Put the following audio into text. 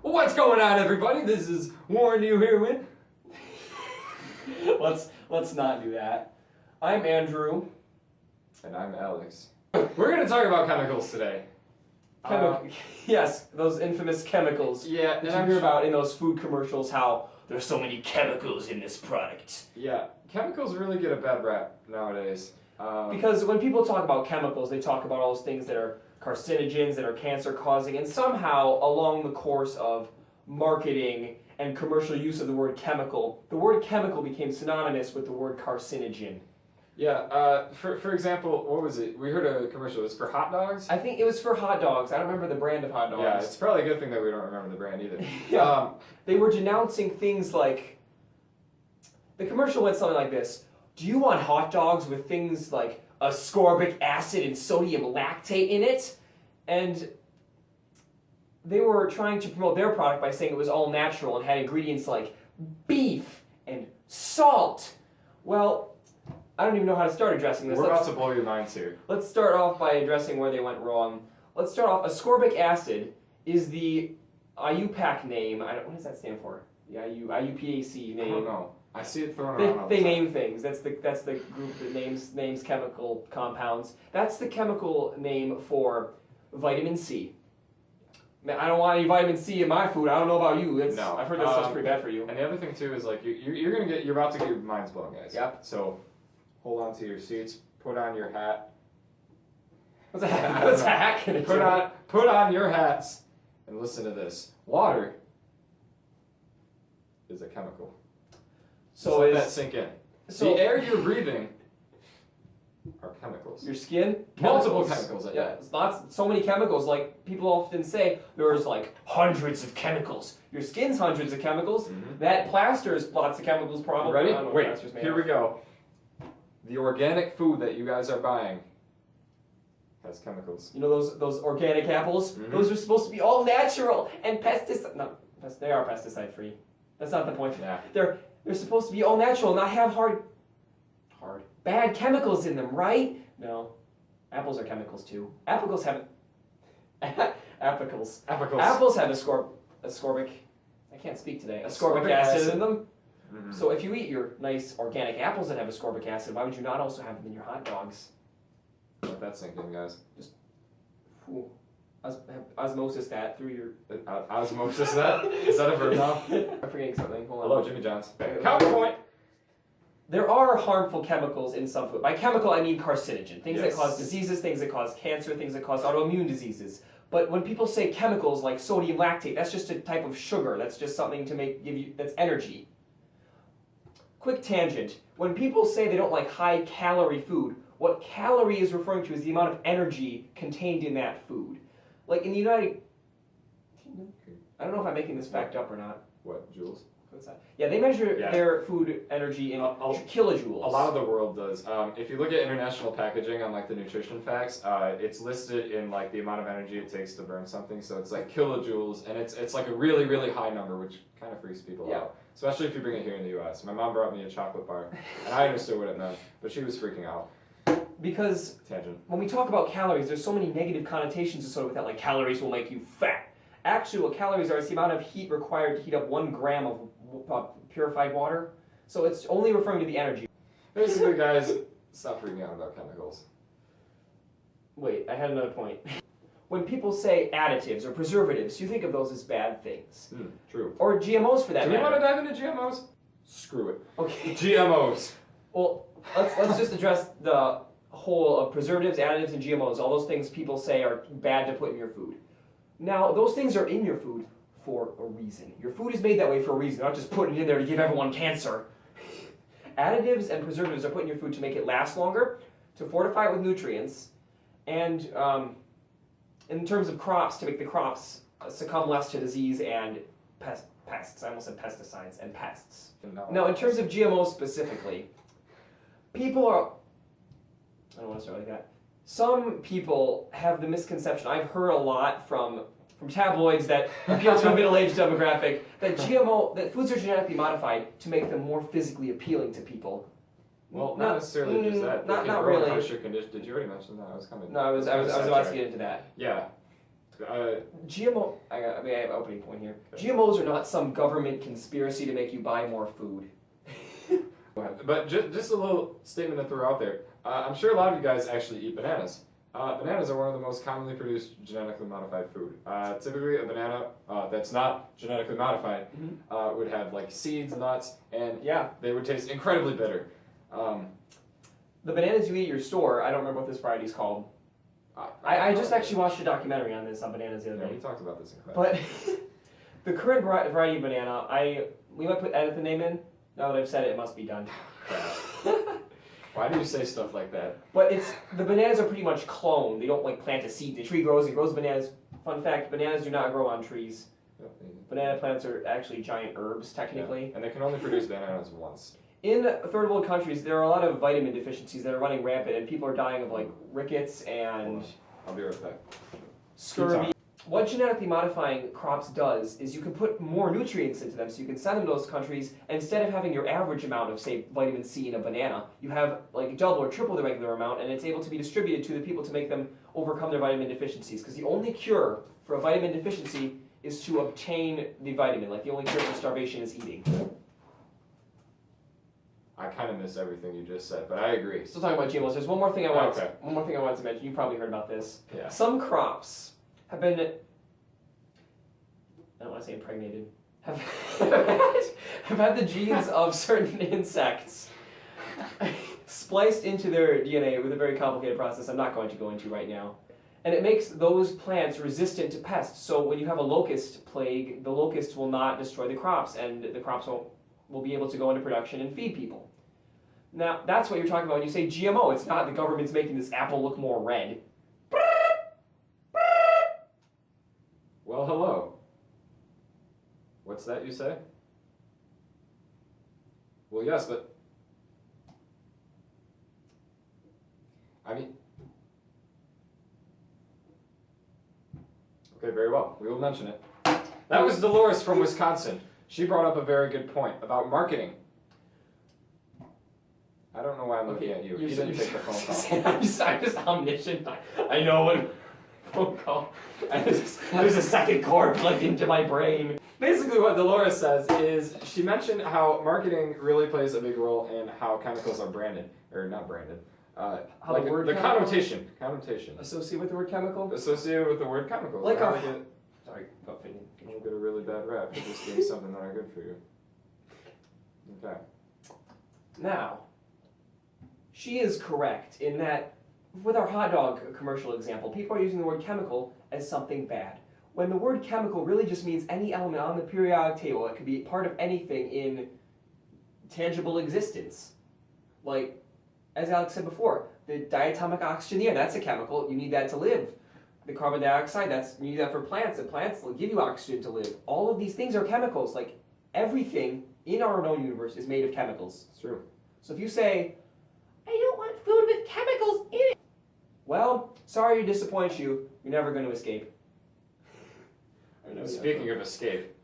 What's going on, everybody? This is Warren New here with. Let's not do that. I'm Andrew. And I'm Alex. We're going to talk about chemicals today. Yes, those infamous chemicals. Yeah, Did you hear about in those food commercials how there's so many chemicals in this product? Yeah, chemicals really get a bad rap nowadays. Because when people talk about chemicals, they talk about all those things that are carcinogens, that are cancer-causing, and somehow along the course of marketing and commercial use of the word chemical became synonymous with the word carcinogen. Yeah, for example, what was it? We heard a commercial. It was for hot dogs? I think it was for hot dogs. I don't remember the brand of hot dogs. Yeah, it's probably a good thing that we don't remember the brand either. Yeah. They were denouncing things like, the commercial went something like this: do you want hot dogs with things like ascorbic acid and sodium lactate in it? And they were trying to promote their product by saying it was all natural and had ingredients like beef and salt. Well, I don't even know how to start addressing this. We're about to blow your minds here. Let's start off by addressing where they went wrong. Let's start off, ascorbic acid is the IUPAC name. What does that stand for? The IUPAC name. I don't know. I see it thrown around all the They time. name things. That's the group that names chemical compounds. That's the chemical name for vitamin C. Man, I don't want any vitamin C in my food. I don't know about you. No. I've heard that stuff's pretty bad for you. And the other thing too is like you're about to get your minds blown, guys. Yep. So hold on to your seats. Put on your hat. What's a hack? What's a hack? Put on your hats and listen to this. Water is a chemical. So let that sink in. so The air you're breathing are chemicals. your skin? Multiple chemicals at Yeah, that. it's so many chemicals. Like people often say, there's like hundreds of chemicals. Your skin's hundreds of chemicals. Mhm. That plaster's lots of chemicals probably. Ready? I don't know what Wait, plaster's made here of. we go. The organic food that you guys are buying has chemicals. You know those organic apples? Mhm. Those are supposed to be all natural and they are pesticide free. That's not the point. Yeah. They're supposed to be all natural and not have bad chemicals in them, right? No. Apples are chemicals too. Apples have Apples. Apples have ascorbic. I can't speak today. Ascorbic Ascorbic acid acid. in them. Mhm. So if you eat your nice organic apples that have ascorbic acid, why would you not also have them in your hot dogs? Let that sink in, guys. Ooh. Osmosis that through your. Osmosis that? Is that a verb now? I'm forgetting something. Hold on. Hello, Jimmy Johns. Counterpoint! There are harmful chemicals in some food. By chemical, I mean carcinogen. Things that Yes. cause diseases, things that cause cancer, things that cause autoimmune diseases. But when people say chemicals like sodium lactate, that's just a type of sugar. That's just something to that's energy. Quick tangent. When people say they don't like high-calorie food, what calorie is referring to is the amount of energy contained in that food. Like in the United Kingdom, I don't know if I'm making this fact up or not. What, joules? What's that? Yeah, they measure Yeah. their food energy in kilojoules. A lot of the world does. If you look at international packaging on like the nutrition facts, it's listed in like the amount of energy it takes to burn something. So it's like kilojoules, and it's like a really, really high number, which kind of freaks people Yeah. out. Especially if you bring it here in the U.S. My mom brought me a chocolate bar, and I understood what it meant, but she was freaking out. Because Tangent. when we talk about calories, there's so many negative connotations associated with that, like calories will make you fat. Actually, what calories are is the amount of heat required to heat up 1 gram of purified water. So it's only referring to the energy. Basically, guys, stop freaking out about chemicals. Wait, I had another point. When people say additives or preservatives, you think of those as bad things. True. Or GMOs for that Do we matter. want to dive into GMOs? Screw it. Okay. GMOs. Well, let's just address the whole of preservatives, additives, and GMOs. All those things people say are bad to put in your food. Now, those things are in your food for a reason. Your food is made that way for a reason, not just putting it in there to give everyone cancer. Additives and preservatives are put in your food to make it last longer, to fortify it with nutrients, and in terms of crops, to make the crops succumb less to disease and pests. I almost said pesticides and pests. Now, in terms of GMOs specifically, people are... I don't want to start like that. Some people have the misconception, I've heard a lot from tabloids that appeal to a middle-aged demographic, that foods are genetically modified to make them more physically appealing to people. Well, not necessarily just that. They can Not grow in really. harsher conditions. Did you already mention that? I was coming. No, I was about to get into that. Yeah. GMO. I have an opening point here. GMOs are not some government conspiracy to make you buy more food. Go ahead. But just a little statement to throw out there. I'm sure a lot of you guys actually eat bananas. Bananas are one of the most commonly produced genetically modified food. Typically, a banana that's not genetically modified would have like seeds, nuts, and Yeah. they would taste incredibly bitter. The bananas you eat at your store, I don't remember what this variety's called. I just actually watched a documentary on this on bananas the other Yeah, day. we talked about this in class. But the current variety of banana, we might edit the name in. Now that I've said it, it must be done. Why do you say stuff like that? But the bananas are pretty much cloned. They don't like plant a seed. The tree grows. It grows bananas. Fun fact: bananas do not grow on trees. Banana plants are actually giant herbs, technically. Yeah, and they can only produce bananas once. In third world countries, there are a lot of vitamin deficiencies that are running rampant, and people are dying of like rickets and I'll be right back. scurvy. What genetically modifying crops does is you can put more nutrients into them, so you can send them to those countries, and instead of having your average amount of, say, vitamin C in a banana, you have like double or triple the regular amount, and it's able to be distributed to the people to make them overcome their vitamin deficiencies. Because the only cure for a vitamin deficiency is to obtain the vitamin. Like the only cure for starvation is eating. I kind of miss everything you just said, but I agree. Still talking about GMOs. There's one more thing I want. Okay. One more thing I wanted to mention. You probably heard about this. Yeah. Some crops have been. I don't want to say impregnated. Have had the genes of certain insects spliced into their DNA with a very complicated process I'm not going to go into right now. And it makes those plants resistant to pests. So when you have a locust plague, the locusts will not destroy the crops, and the crops will be able to go into production and feed people. Now, that's what you're talking about when you say GMO. It's not the government's making this apple look more red. Well, hello. What's that you say? Well, yes, but I mean, okay, very well. We will mention it. That was Dolores from Wisconsin. She brought up a very good point about marketing. I don't know why I'm looking at you. You didn't take the phone call. I'm just omniscient. I know when phone call. And there's a second cord plugged into my brain. Basically, what Dolores says is she mentioned how marketing really plays a big role in how chemicals are branded, or not branded. How like the word the chemical? connotation Associated with the word chemical? associated with the word chemicals. Like I our- get, Sorry, go finish. I'll get a really bad rap for just doing something that are good for you. Okay. Now, she is correct in that with our hot dog commercial example, people are using the word chemical as something bad. When the word chemical really just means any element on the periodic table. It could be part of anything in tangible existence. Like, as Alex said before, the diatomic oxygen in the air, that's a chemical. You need that to live. The carbon dioxide, you need that for plants, and plants will give you oxygen to live. All of these things are chemicals. Like, everything in our known universe is made of chemicals. It's true. So if you say, I don't want food with chemicals in it, well, sorry to disappoint you, you're never going to escape. Speaking of escape,